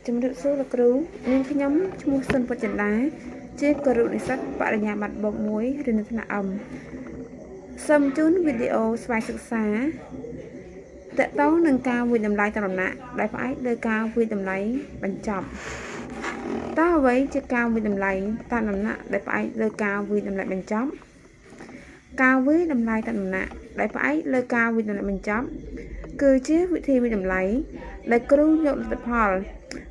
ជំរាបសួរលោកគ្រូនាងខ្ញុំឈ្មោះសុនពុតចិន្តាជាគរុនិស្សិតបរិញ្ញាបត្របូក1រៀននៅថ្នាក់សូមជូនវីដេអូស្វ័យសិក្សាតកតងនឹងការវិតម្លៃតំណែងដែលផ្អែកលើការវិតម្លៃបញ្ចប់តើអ្វីជាការវិតម្លៃតំណែងដែលផ្អែកលើការវិតម្លៃបញ្ចប់ការវិតម្លៃតំណែងដែលផ្អែកលើការវិតម្លៃបញ្ចប់គឺជាវិធីវិតម្លៃដែលគ្រូយកលទ្ធផល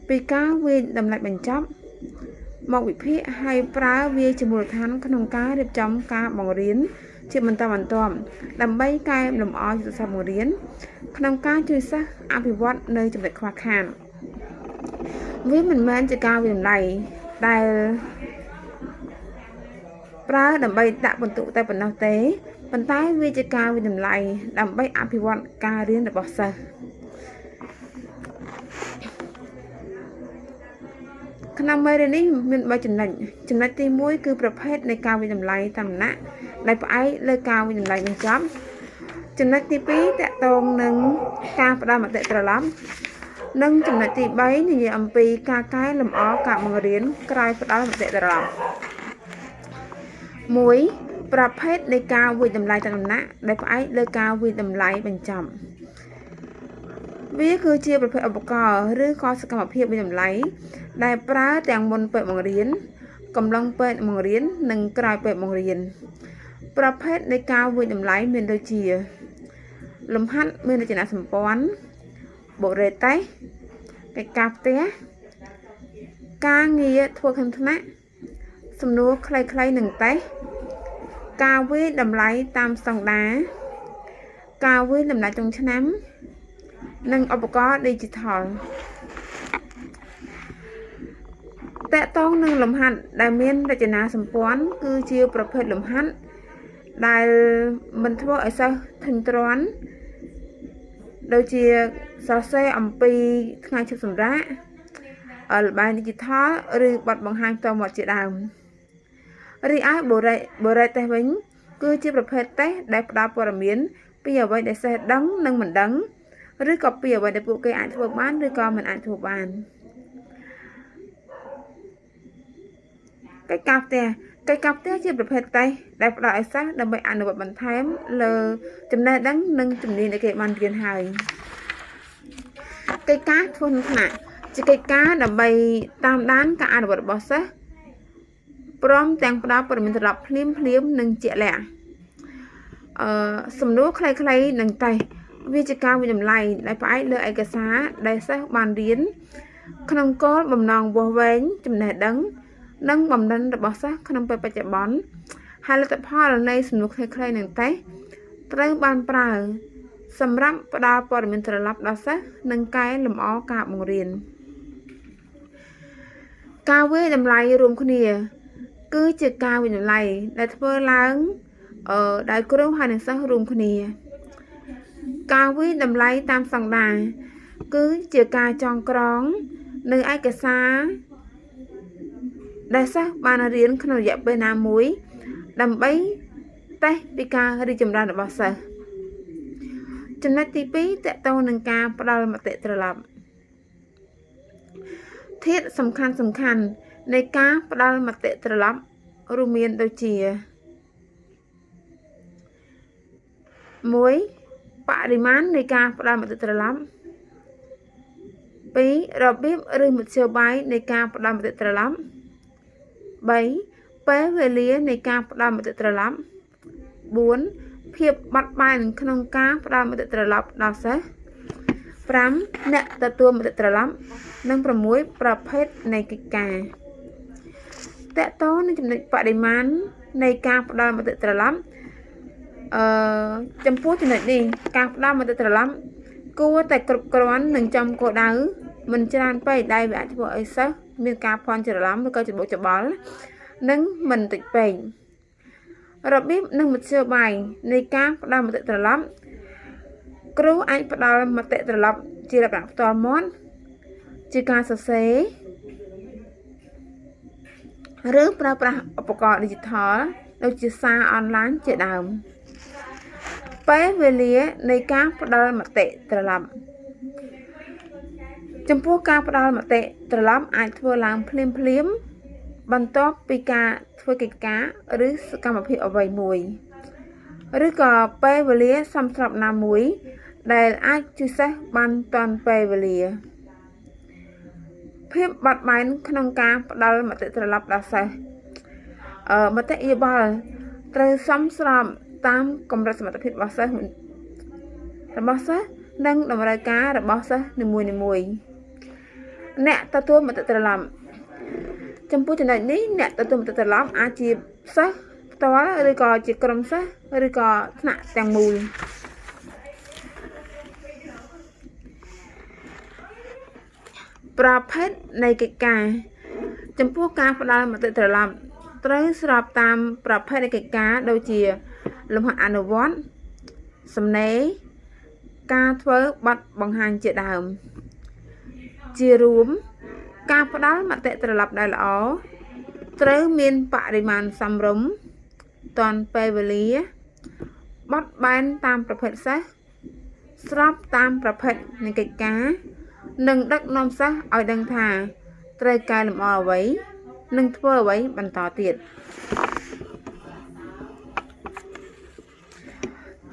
ពីការវិតម្លៃបញ្ចប់មកវិភាគហើយប្រើវាជាមូលដ្ឋានក្នុងការរៀបចំការបង្រៀនជាបន្តបន្ទាប់ដើម្បីកែលម្អយុទ្ធសាស្ត្របង្រៀនក្នុងការជួយសិស្សអភិវឌ្ឍនៅចំណុចខ្វះខាតវាមិនមែនជាការវិតម្លៃដែលប្រើដើម្បីដាក់បន្ទុកតែប៉ុណ្ណោះទេប៉ុន្តែវាជាការវិតម្លៃដើម្បីអភិវឌ្ឍការរៀនរបស់សិស្សក្នុងមេរៀននេះមាន3ចំណុចទី1គឺប្រភេទនៃការវិតម្លៃតំណែងដែលផ្អែកលើការវិតម្លៃបញ្ចប់ចំណុចទី2តកតងនឹងការផ្ដល់មតិត្រឡប់និងចំណុចទី3និយាយអំពីការកែលម្អការបង្រៀនក្រោយផ្ដល់មតិត្រឡប់1ប្រភេទនៃការវិតម្លៃតំណែងដែលផ្អែកលើការវិតម្លៃបញ្ចប់វាគឺជាប្រភេទឧបករណ៍ឬក៏សកម្មភាពវិតម្លៃដែលប្រើទាំងមុនពេលបង្រៀនកំឡុងពេលបង្រៀននិងក្រោយពេលបង្រៀនប្រភេទនៃការវិតម្លៃមានដូចជាលំហាត់មានរចនាសម្ព័ន្ធបុរេតេស្តកិច្ចការផ្ទះការងារធ្វើក្នុងថ្នាក់សំណួរខ្លីៗនិងតេស្តការវិតម្លៃតាមស្តង់ដារការវិតម្លៃចុងឆ្នាំនិងឧបករណ៍ Digital តកតងនឹងលំហាត់ដែលមានរចនាសម្ព័ន្ធគឺជាប្រភេទលំហាត់ដែលមិនធ្វើឲ្យសិស្សធុញទ្រាន់ដូចជាសរសេរអំពីថ្ងៃឈប់សម្រាកល្បែង Digital ឬបទបង្ហាញផ្ទាល់មាត់ជាដើមរីឯបុរេតេស្តវិញគឺជាប្រភេទតេស្តដែលផ្ដល់ព័ត៌មានពីអ្វីដែលសិស្សដឹងនិងមិនដឹងឬក៏ពីអ្វីដែលពួកគេអាចធ្វើបានឬក៏មិនអាចធ្វើបានកិច្ចការផ្ទះជាប្រភេទតេស្តដែលផ្ដល់ឲ្យសិស្សដើម្បីអនុវត្តបន្ថែមលើចំណេះដឹងនិងជំនាញដែលគេបានរៀនហើយកិច្ចការធ្វើក្នុងថ្នាក់ជាកិច្ចការដើម្បីតាមដានការអនុវត្តរបស់សិស្សព្រមទាំងផ្ដល់ព័ត៌មានត្រឡប់ភ្លាមនិងជាក់លាក់សំណួរខ្លីៗនិងតេស្តវាជាការវិតម្លៃដែលផ្អែកលើឯកសារដែលសិស្សបានរៀនក្នុងគោលបំណងវាស់វែងចំណេះដឹងនិងបំណិនរបស់សិស្សក្នុងពេលបច្ចុប្បន្នហើយលទ្ធផលនៃសំណួរខ្លីៗនិងតេស្តត្រូវបានប្រើសម្រាប់ផ្ដល់ព័ត៌មានត្រឡប់ដល់សិស្សនិងកែលម្អការបង្រៀនការវិតម្លៃរួមគ្នាគឺជាការវិតម្លៃដែលធ្វើឡើងដោយគ្រូហើយនិងសិស្សរួមគ្នាការវិតម្លៃតាមស្តង់ដារគឺជាការចងក្រងនៅឯកសារដែលសិស្សបានរៀនក្នុងរយៈពេលណាមួយដើម្បីតេស្តពីការរីកចម្រើនរបស់សិស្សចំណុចទី2តកតងនឹងការផ្ដល់មតិត្រឡប់ធាតុសំខាន់នៃការផ្ដល់មតិត្រឡប់រួមមានដូចជា1បរិមាណនៃការផ្ដល់មតិត្រឡប់2របៀបឬមធ្យោបាយនៃការផ្ដល់មតិត្រឡប់3ពេលវេលានៃការផ្ដល់មតិត្រឡប់4ភាពបត់បែនក្នុងការផ្ដល់មតិត្រឡប់ដល់សិស្ស5អ្នកទទួលមតិត្រឡប់និង6ប្រភេទនៃកិច្ចការតកតងនឹងចំណុចបរិមាណនៃការផ្ដល់មតិត្រឡប់ចំពោះចំណុចនេះការផ្ដល់មតិត្រឡប់គួរតែគ្រប់គ្រាន់និងចំគោលដៅមិនច្រើនពេកដែលវាអាចធ្វើឲ្យសិស្សមានការភ័ន្តច្រឡំឬក៏ច្បូកច្បល់និងមិនតិចពេករបៀបនិងមធ្យោបាយនៃការផ្ដល់មតិត្រឡប់គ្រូអាចផ្ដល់មតិត្រឡប់ជាលក្ខណៈផ្ទាល់មាត់ជាការសរសេរឬប្រើប្រាស់ឧបករណ៍ Digital ដូចជាសារអនឡាញជាដើមពេលវេលានៃការផ្ដល់មតិត្រឡប់ ចំពោះការផ្ដល់មតិត្រឡប់អាចធ្វើឡើងភ្លាមបន្ទាប់ពីការធ្វើកិច្ចការឬសកម្មភាពអ្វីមួយឬក៏ពេលវេលាសមស្របណាមួយដែលអាចជួយសិស្សបានទាន់ពេលវេលាភាពបត់បែនក្នុងការផ្ដល់មតិត្រឡប់ដល់សិស្សមតិយោបល់ត្រូវសមស្របតាមកម្រិតសមត្ថភាពរបស់សិស្សនិងតម្រូវការរបស់សិស្សនីមួយៗអ្នកទទួលមតិត្រឡប់ចំពោះចំណុចនេះអ្នកទទួលមតិត្រឡប់អាចជាសិស្សផ្ទាល់ឬក៏ជាក្រុមសិស្សឬក៏ថ្នាក់ទាំងមូលប្រភេទនៃកិច្ចការចំពោះការផ្ដល់មតិត្រឡប់ត្រូវស្របតាមប្រភេទនៃកិច្ចការដូចជាលំហាត់អនុវត្តសំណេរការធ្វើបទបង្ហាញជាដើមជារួមការផ្ដល់មតិត្រឡប់ដែលល្អត្រូវមានបរិមាណសមរម្យទាន់ពេលវេលាបត់បែនតាមប្រភេទសិស្សស្របតាមប្រភេទនៃកិច្ចការនិងដឹកនាំសិស្សឲ្យដឹងថាត្រូវកែលម្អអ្វីនិងធ្វើអ្វីបន្តទៀត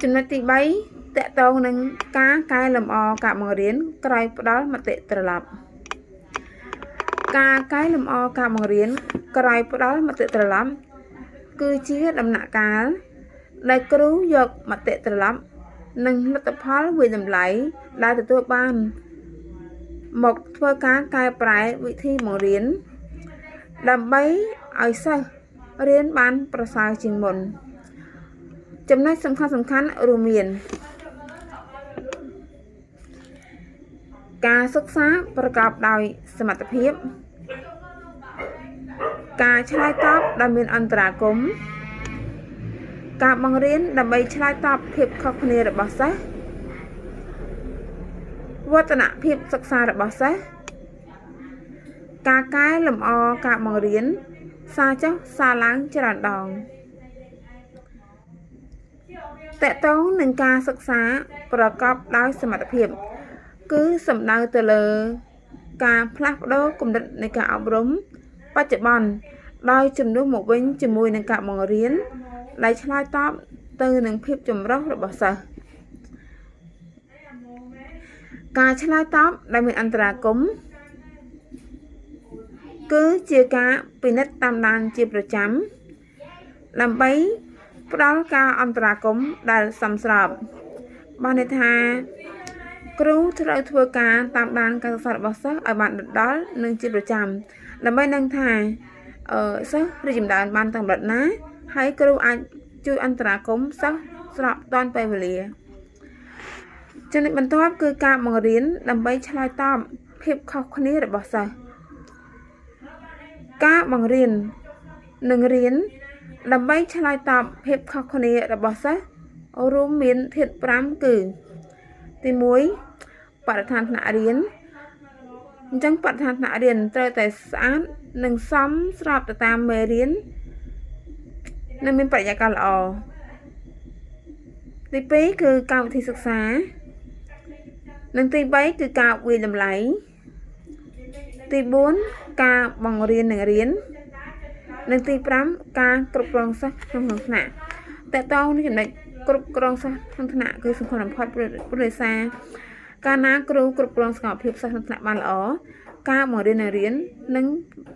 ចំណុចទី3តកតងនឹងការកែលម្អការបង្រៀនក្រោយផ្ដល់មតិត្រឡប់ការកែលម្អការបង្រៀនក្រោយផ្ដល់មតិត្រឡប់គឺជាដំណាក់កាលដែលគ្រូយកមតិត្រឡប់និងលទ្ធផលវិតម្លៃដែលទទួលបានមកធ្វើការកែប្រែវិធីបង្រៀនដើម្បីឲ្យសិស្សរៀនបានប្រសើរជាងមុនចំណុចសំខាន់រួមមានការសិក្សាប្រកបដោយសមត្ថភាពការឆ្លើយតបដែលមានអន្តរាគមន៍ការបង្រៀនដើម្បីឆ្លើយតបភាពខុសគ្នារបស់សិស្សវឌ្ឍនភាពសិក្សារបស់សិស្សការកែលម្អការបង្រៀនសារចុះសារឡើងច្រើនដងតកតងនឹងការសិក្សាប្រកបដោយសមត្ថភាពគឺសំដៅទៅលើការផ្លាស់ប្ដូរគំនិតនៃការអប់រំបច្ចុប្បន្នដោយជំនួសមកវិញជាមួយនឹងការបង្រៀនដែលឆ្លើយតបទៅនឹងភាពចម្រុះរបស់សិស្សការឆ្លើយតបដែលមានអន្តរាគមន៍គឺជាការពិនិត្យតាមដានជាប្រចាំដើម្បីផ្ដល់ការអន្តរាគមន៍ដែលសមស្របបានន័យថាគ្រូត្រូវធ្វើការតាមដានការសិក្សារបស់សិស្សឲ្យបានដិតដល់និងជាប្រចាំដើម្បីដឹងថាសិស្សរីកចម្រើនបានតាមកម្រិតណាហើយគ្រូអាចជួយអន្តរាគមន៍សិស្សស្របទាន់ពេលវេលាចំណុចបន្ទាប់គឺការបង្រៀនដើម្បីឆ្លើយតបភាពខុសគ្នារបស់សិស្សការបង្រៀននិងរៀនដើម្បីឆ្លើយតបភាពខុសគ្នារបស់សិស្សរួមមានធាតុ5គឺទី1បរិស្ថានថ្នាក់រៀនអញ្ចឹងបរិស្ថានថ្នាក់រៀនត្រូវតែស្អាតនិងសមស្របទៅតាមមេរៀននិងមានបរិយាកាសល្អទី2គឺកម្មវិធីសិក្សានិងទី3គឺការវិនិច្ឆ័យតម្លៃទី4ការបង្រៀននិងរៀននិងទី5ការគ្រប់គ្រងសិស្សក្នុងថ្នាក់តើតើនេះចំណុចគ្រប់គ្រងសិស្សក្នុងថ្នាក់គឺសំខាន់បំផុតព្រោះដោយសារកាលណាគ្រូគ្រប់គ្រងសកម្មភាពសិស្សក្នុងថ្នាក់បានល្អការបង្រៀននិងរៀននឹង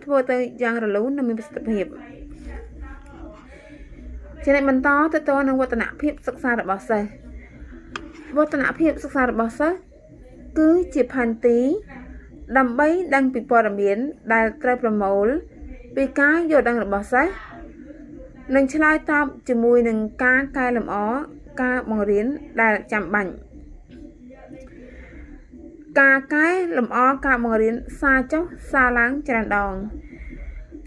ធ្វើទៅយ៉ាងរលូននិងមានប្រសិទ្ធភាពចំណុចបន្តទៅនឹងវឌ្ឍនភាពសិក្សារបស់សិស្សវឌ្ឍនភាពសិក្សារបស់សិស្សគឺជាផែនទីដើម្បីដឹងពីព័ត៌មានដែលត្រូវប្រមូលពីការយល់ដឹងរបស់សិស្សនិងឆ្លើយតបជាមួយនឹងការកែលម្អការបង្រៀនដែលចាំបាច់ការកែលម្អការបង្រៀនសារចុះសារឡើងច្រើនដង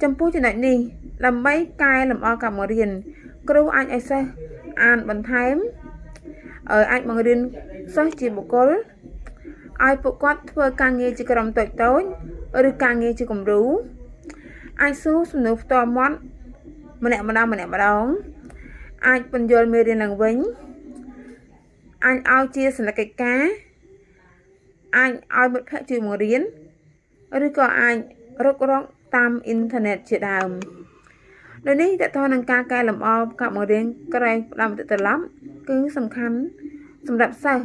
ចំពោះចំណុចនេះដើម្បីកែលម្អការបង្រៀនគ្រូអាចឲ្យសិស្សអានបន្ថែមអាចបង្រៀនសិស្សជាបុគ្គលឲ្យពួកគាត់ធ្វើការងារជាក្រុមតូចៗឬការងារជាគំរូអាចសួរសំណួរផ្ទាល់មាត់ម្នាក់ម្ដងអាចពន្យល់មេរៀនឡើងវិញអាចឲ្យជាសន្និកិច្ចការ អាចឲ្យមិត្តភក្តិជួយបង្រៀនឬក៏អាចរករកតាមអ៊ីនធឺណិតជាដើមដោយនេះតើតើនឹងការកែលម្អការបង្រៀនក្រែងផ្ដាំត្រឡប់គឺសំខាន់សម្រាប់សិស្ស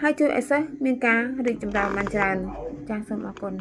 ហើយជួយឲ្យសិស្សមានការរីកចម្រើនបានច្រើនចាសសូមអរគុណ